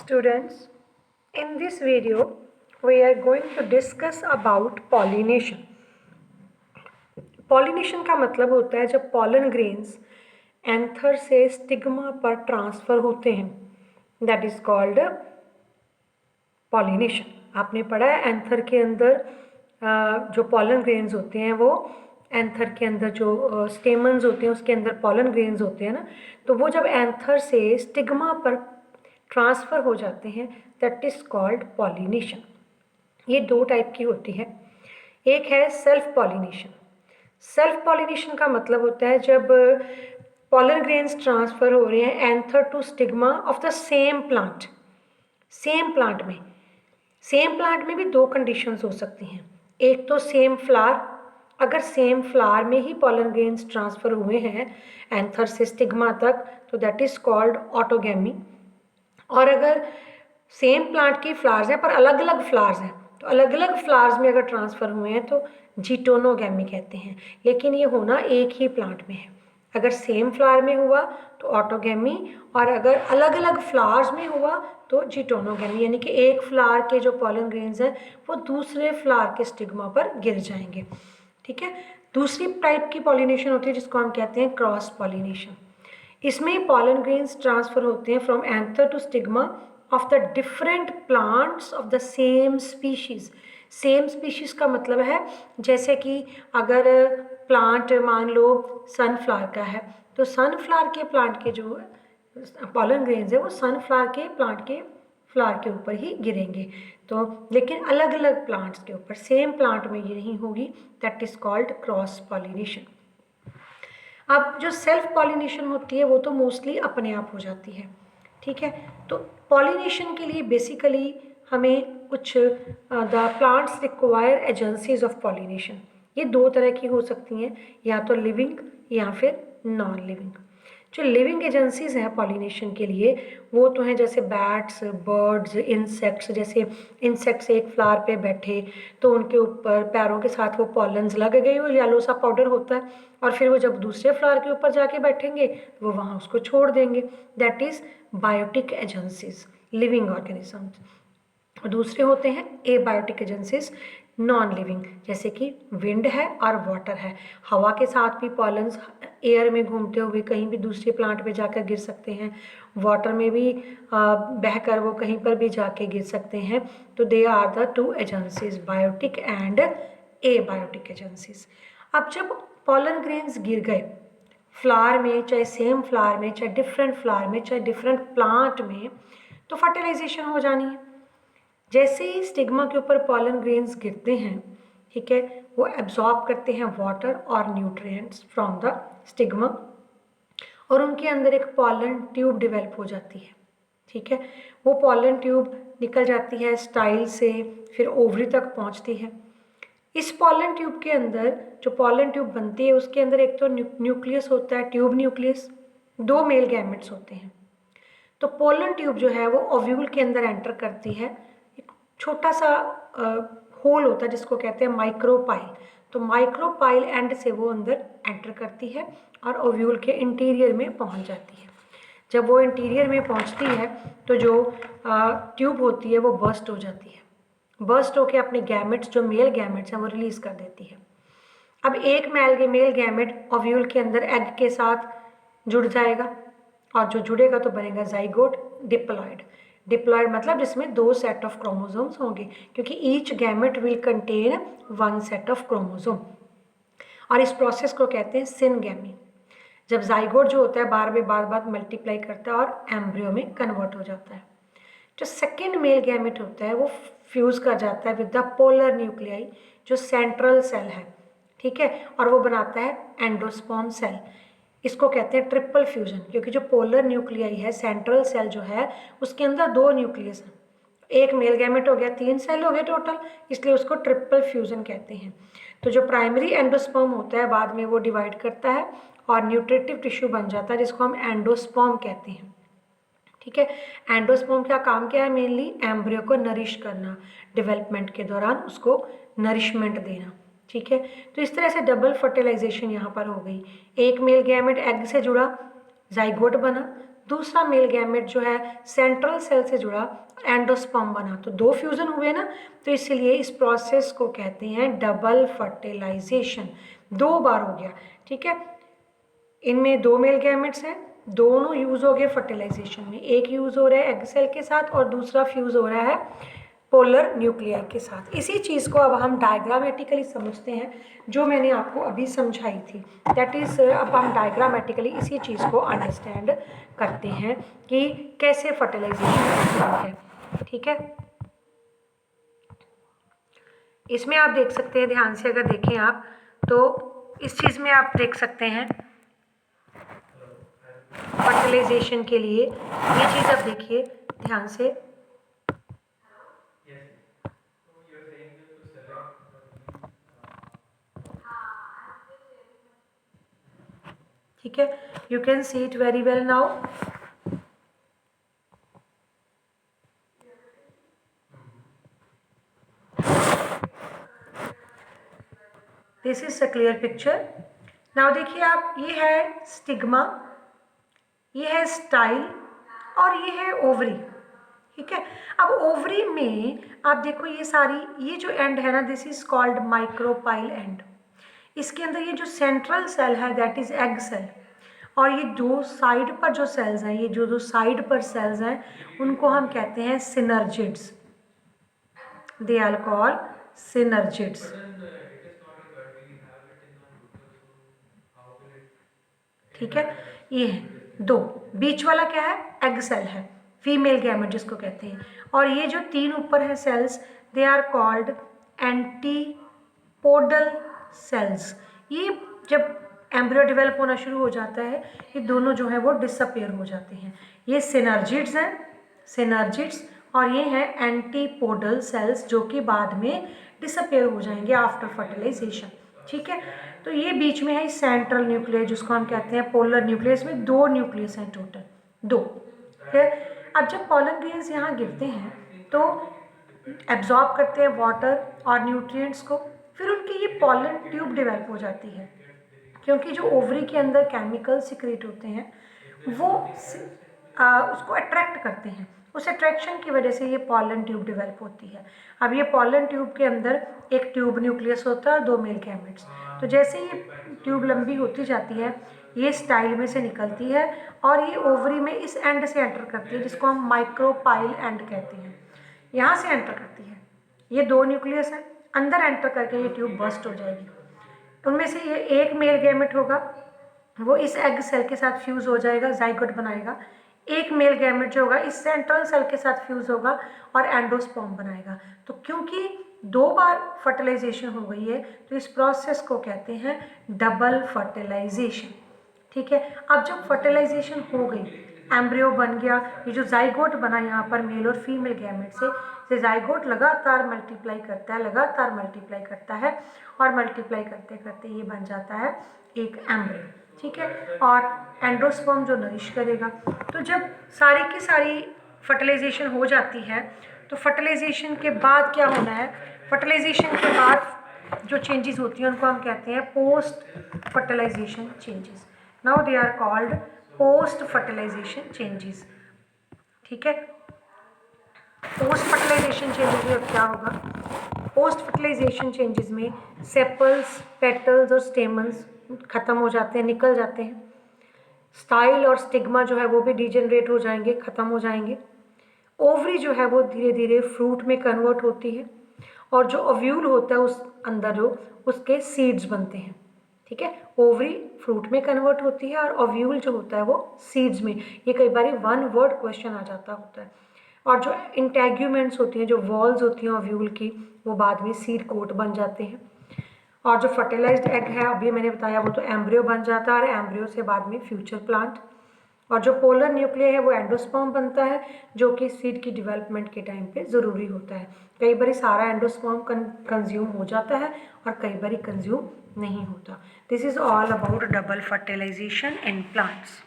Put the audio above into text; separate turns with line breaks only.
Students, in this video we are going to discuss about pollination. Pollination का मतलब होता है जब pollen grains एंथर से स्टिग्मा पर ट्रांसफर होते हैं, that is called pollination. आपने पढ़ा है एंथर के अंदर जो pollen grains होते हैं वो एंथर के अंदर जो स्टेमन्स होते हैं उसके अंदर pollen grains होते हैं ना, तो वो जब एंथर से स्टिग्मा पर ट्रांसफ़र हो जाते हैं दैट इज़ कॉल्ड पॉलिनेशन. ये दो टाइप की होती है. एक है सेल्फ पॉलिनेशन. सेल्फ पॉलिनेशन का मतलब होता है जब पॉलन ग्रेन्स ट्रांसफ़र हो रहे हैं anther to stigma of the same plant. Same plant में भी दो कंडीशंस हो सकती हैं. एक तो सेम फ्लावर, अगर सेम फ्लावर में ही पॉलन ग्रेन्स ट्रांसफ़र हुए हैं एंथर से स्टिग्मा तक तो दैट इज़ कॉल्ड ऑटोगैमी. और अगर सेम प्लांट की फ्लावर्स हैं पर अलग अलग फ्लावर्स हैं तो अलग अलग फ्लावर्स में अगर ट्रांसफ़र हुए हैं तो जीटोनोगैमी कहते हैं. लेकिन ये होना एक ही प्लांट में है. अगर सेम फ्लावर में हुआ तो ऑटोगैमी और अगर अलग अलग फ्लावर्स में हुआ तो जीटोनोगैमी, यानी कि एक फ्लावर के जो पॉलन ग्रेन्स हैं वो दूसरे फ्लावर के स्टिग्मा पर गिर जाएंगे. ठीक है. दूसरी टाइप की पॉलिनेशन होती है जिसको हम कहते हैं क्रॉस पॉलिनेशन. इसमें पॉलन ग्रेन्स ट्रांसफ़र होते हैं from anther to stigma of the different plants of the same species. Same species का मतलब है जैसे कि अगर प्लांट मान लो सनफ्लावर का है तो सनफ्लावर के प्लांट के जो पॉलन ग्रेन्स है वो सनफ्लावर के प्लांट के फ्लावर के ऊपर ही गिरेंगे. तो लेकिन अलग अलग प्लांट्स के ऊपर, सेम प्लांट में ये नहीं होगी. That is called cross pollination. अब जो सेल्फ पॉलिनेशन होती है वो तो मोस्टली अपने आप हो जाती है. ठीक है. तो पॉलिनेशन के लिए बेसिकली हमें कुछ the plants require agencies of pollination. ये दो तरह की हो सकती हैं, या तो लिविंग या फिर नॉन लिविंग. जो लिविंग एजेंसीज हैं पॉलिनेशन के लिए वो तो हैं जैसे बैट्स, बर्ड्स, इंसेक्ट्स. जैसे इंसेक्ट्स एक फ्लावर पे बैठे तो उनके ऊपर पैरों के साथ वो पॉलन्स लग गए, वो येलो सा पाउडर होता है, और फिर वो जब दूसरे फ्लावर के ऊपर जाके बैठेंगे वो वहाँ उसको छोड़ देंगे. That is biotic agencies, living organisms. और दूसरे होते हैं एबायोटिक एजेंसीज, नॉन लिविंग, जैसे कि विंड है और वाटर है. हवा के साथ भी पॉलन्स एयर में घूमते हुए कहीं भी दूसरे प्लांट पे जाकर गिर सकते हैं. वाटर में भी बहकर वो कहीं पर भी जाके गिर सकते हैं. तो they are the two agencies, biotic and abiotic agencies. अब जब पॉलन ग्रेन्स गिर गए फ्लावर में, चाहे सेम फ्लावर में, चाहे डिफरेंट फ्लावर में, चाहे डिफरेंट प्लांट में, तो फर्टिलाइजेशन हो जानी है. जैसे ही स्टिग्मा के ऊपर पॉलन ग्रेन्स गिरते हैं, ठीक है, वो एब्जॉर्ब करते हैं वाटर और न्यूट्रिएंट्स फ्रॉम द स्टिग्मा और उनके अंदर एक पॉलन ट्यूब डेवलप हो जाती है. ठीक है. वो पॉलन ट्यूब निकल जाती है स्टाइल से, फिर ओवरी तक पहुंचती है. इस पॉलन ट्यूब के अंदर जो पॉलन ट्यूब बनती है उसके अंदर एक तो न्यूक्लियस होता है, ट्यूब न्यूक्लियस. दो मेल गैमेट्स होते हैं. तो पॉलन ट्यूब जो है वो ओव्यूल के अंदर एंटर करती है. एक छोटा सा होल होता है जिसको कहते हैं माइक्रोपाइल. तो माइक्रोपाइल एंड से वो अंदर एंटर करती है और ओव्यूल के इंटीरियर में पहुंच जाती है. जब वो इंटीरियर में पहुंचती है तो जो ट्यूब होती है वो बर्स्ट हो जाती है. बर्स्ट होके अपने गैमेट्स, जो मेल गैमेट्स हैं, वो रिलीज़ कर देती है. अब एक मेल गैमेट ओव्यूल के अंदर एग के साथ जुड़ जाएगा और जो जुड़ेगा तो बनेगा जाइगोट, डिप्लॉयड. डिप्लॉयड मतलब जिसमें दो सेट ऑफ क्रोमोसोम्स होंगे, क्योंकि each gamete will contain one set of chromosome. और इस प्रोसेस को कहते हैं सिनगैमी. जब जाइगोट जो होता है बार मल्टीप्लाई करता है और एम्ब्रियो में कन्वर्ट हो जाता है. जो सेकेंड मेल गैमेट होता है वो फ्यूज़ कर जाता है विद द पोलर न्यूक्लियाई, जो सेंट्रल सेल है. ठीक है. और वो बनाता है एंडोस्पर्म सेल. इसको कहते हैं ट्रिपल फ्यूजन, क्योंकि जो पोलर न्यूक्लियाई है, सेंट्रल सेल जो है उसके अंदर दो न्यूक्लियस हैं. एक मेल गैमेट हो गया, 3 सेल हो गए टोटल, इसलिए उसको ट्रिपल फ्यूजन कहते हैं. तो जो प्राइमरी एंडोस्पर्म होता है बाद में वो डिवाइड करता है और न्यूट्रिटिव टिश्यू बन जाता है जिसको हम एंडोस्पर्म कहते हैं. ठीक है. एंडोस्पर्म का काम क्या है? मेनली एम्ब्रियो को नरिश करना, डेवलपमेंट के दौरान उसको नरिशमेंट देना. ठीक है. तो इस तरह से डबल फर्टिलाइजेशन यहाँ पर हो गई. एक मेल गैमेट एग से जुड़ा, जाइगोट बना, दूसरा मेल गैमेट जो है सेंट्रल सेल से जुड़ा एंडोस्पर्म बना, तो 2 फ्यूजन हुए ना, तो इसलिए इस प्रोसेस को कहते हैं डबल फर्टिलाइजेशन, 2 बार हो गया। ठीक है, इनमें 2 मेल गैमेट्स हैं, दोनों यूज हो गए फर्टिलाइजेशन में, एक यूज हो रहा है एग सेल के साथ और दूसरा फ्यूज हो रहा है पोलर न्यूक्लियाई के साथ। इसी चीज़ को अब हम डायग्रामेटिकली समझते हैं, जो मैंने आपको अभी समझाई थी। दैट इज़ अब हम डायग्रामेटिकली इसी चीज़ को अंडरस्टैंड करते हैं कि कैसे फर्टिलाइजेशन होती है। ठीक है, इसमें आप देख सकते हैं, ध्यान से अगर देखें आप तो इस चीज़ में आप देख सकते हैं फर्टिलाइजेशन के लिए ये चीज़ आप देखिए ध्यान से। ठीक है, you can see it very well now. This is a clear picture. Now देखिए आप, ये है स्टिग्मा, ये है स्टाइल और ये है ओवरी। ठीक है, अब ओवरी में आप देखो ये सारी, ये जो एंड है ना, this is called micropyle and. इसके अंदर ये जो सेंट्रल सेल है दैट इज एग सेल, और ये 2 साइड पर जो सेल्स हैं, ये जो साइड पर सेल्स हैं उनको हम कहते हैं synergids. They are called synergids. ठीक है, ये है 2, बीच वाला क्या है, एग सेल है, फीमेल गैमेट जिसको कहते हैं, और ये जो 3 ऊपर है cells they are called antipodal cells. ये जब एम्ब्रियो डेवलप होना शुरू हो जाता है, ये दोनों जो है वो डिसअपेयर हो जाते हैं। ये सिनर्जिड्स हैं, सिनर्जिड्स, और ये हैं एंटीपोडल सेल्स जो कि बाद में डिसअपेयर हो जाएंगे आफ्टर फर्टिलाइजेशन। ठीक है, तो ये बीच में है सेंट्रल न्यूक्लियस जिसको हम कहते हैं पोलर न्यूक्लियस, में 2 न्यूक्लियस हैं टोटल, 2। फिर अब जब पॉलन ग्रेन्स यहाँ गिरते हैं तो एब्जॉर्ब करते हैं वाटर और न्यूट्रिएंट्स को, फिर उनकी ये पॉलन ट्यूब डेवलप हो जाती है, क्योंकि जो ओवरी के अंदर केमिकल सिक्रेट होते हैं वो उसको अट्रैक्ट करते हैं, उस अट्रैक्शन की वजह से ये पॉलन ट्यूब डेवलप होती है। अब ये पॉलन ट्यूब के अंदर एक ट्यूब न्यूक्लियस होता है, 2 मेल गैमेट्स। तो जैसे ये ट्यूब लंबी होती जाती है, ये स्टाइल में से निकलती है और ये ओवरी में इस एंड से एंटर करती है जिसको हम माइक्रोपाइल एंड कहते हैं। यहाँ से एंटर करती है, ये 2 न्यूक्लियस है, अंदर एंटर करके ये ट्यूब बस्ट हो जाएगी। उनमें से ये एक मेल गैमेट होगा, वो इस एग सेल के साथ फ्यूज हो जाएगा, जाइगोट बनाएगा। एक मेल गैमेट जो होगा इस सेंट्रल सेल के साथ फ्यूज होगा और एंडोस्पर्म बनाएगा। तो क्योंकि 2 बार फर्टिलाइजेशन हो गई है तो इस प्रोसेस को कहते हैं डबल फर्टिलाइजेशन। ठीक है, अब जब फर्टिलाइजेशन हो गई, एम्ब्रियो बन गया, ये जो जाइगोट बना यहाँ पर मेल और फीमेल गैमेट से, ये जाइगोट लगातार मल्टीप्लाई करता है, लगातार मल्टीप्लाई करता है और मल्टीप्लाई करते करते ये बन जाता है एक एम्ब्रियो। ठीक है, और एंडोस्पर्म जो नरिश करेगा। तो जब सारी की सारी फर्टिलाइजेशन हो जाती है तो फर्टिलाइजेशन के बाद क्या होना है, फर्टिलाइजेशन के बाद जो चेंजेस होती हैं उनको हम कहते हैं post fertilization changes. Now they are called post fertilization changes. ठीक है, पोस्ट फर्टिलाइजेशन चेंजेस में अब क्या होगा, पोस्ट फर्टिलाइजेशन चेंजेस में सेपल्स, पेटल्स और स्टेमन्स खत्म हो जाते हैं, निकल जाते हैं। स्टाइल और स्टिग्मा जो है वो भी डिजेनरेट हो जाएंगे, खत्म हो जाएंगे। ओवरी जो है वो धीरे धीरे फ्रूट में कन्वर्ट होती है और जो ओव्यूल होता है उस अंदर जो उसके सीड्स बनते हैं। ठीक है, ओवरी फ्रूट में कन्वर्ट होती है और ओव्यूल जो होता है वो सीड्स में। ये कई बार 1 वर्ड क्वेश्चन आ जाता होता है। और जो इंटेग्यूमेंट्स होती हैं, जो वॉल्स होती हैं ओव्यूल की, वो बाद में सीड कोट बन जाते हैं। और जो फर्टिलाइज्ड एग है अभी मैंने बताया वो तो एम्ब्रियो बन जाता है और एम्ब्रियो से बाद में फ्यूचर प्लांट। और जो पोलर न्यूक्लियर है वो एंडोस्पर्म बनता है जो कि सीड की डेवलपमेंट के टाइम पे ज़रूरी होता है। कई बार सारा एंडोस्पर्म कंज्यूम हो जाता है और कई बार कंज्यूम नहीं होता। This is all about double fertilization in plants.